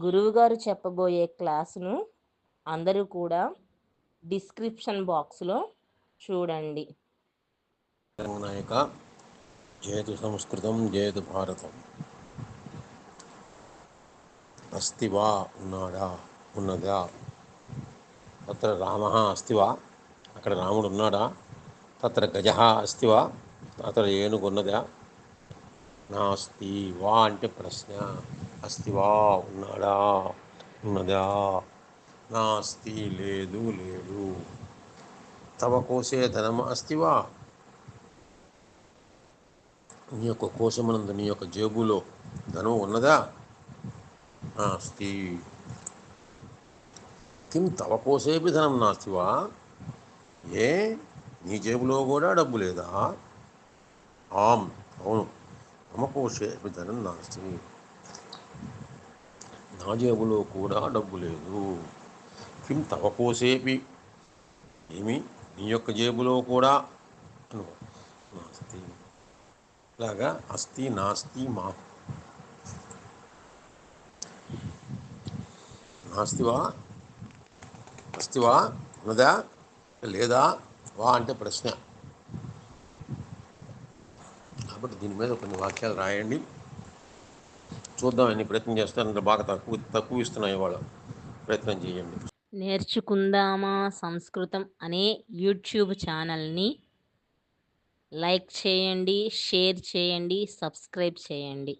గురువుగారు చెప్పబోయే క్లాసును అందరూ కూడా డిస్క్రిప్షన్ బాక్స్లో చూడండి. నాయక జయతు సంస్కృతం జయతు భారతం. అస్తివా ఉన్నాడా ఉన్నదా, తత్ర రామ అస్తివా అక్కడ రాముడు ఉన్నాడా, తత్ర గజ అస్తివా అతడు ఏనుగు ఉన్నదా. నాస్తి వా అంటే ప్రశ్న, అస్తివా ఉన్నాడా ఉన్నదా, నాస్తి లేదు లేడు. తవ కోసే ధనం అస్తివా, నీ యొక్క కోశమునందు నీ యొక్క జేబులో ధనం ఉన్నదా. నాస్తి. కిం తవ కోసేపి ధనం నాస్తివా, ఏ నీ జేబులో కూడా డబ్బు లేదా. ఆం అవును, మమ కోసేపి ధనం నాస్తి, నా జేబులో కూడా డబ్బు లేదు. కిం తవ కోసేపి, ఏమి నీ యొక్క జేబులో కూడా నాస్తి. ఇలాగా అస్తి నాస్తి మా నాస్తివా అస్తివా ఉన్నదా లేదా, వా అంటే ప్రశ్న. కాబట్టి దీని మీద కొన్ని వాక్యాలు రాయండి, చూద్దాం ఎన్ని ప్రయత్నం చేస్తారంటే. బాగా తక్కువ ఇస్తున్నాయి వాళ్ళు, ప్రయత్నం చేయండి. నేర్చుకుందామా సంస్కృతం అనే యూట్యూబ్ ఛానల్ని లైక్ చేయండి, షేర్ చేయండి, సబ్స్క్రైబ్ చేయండి.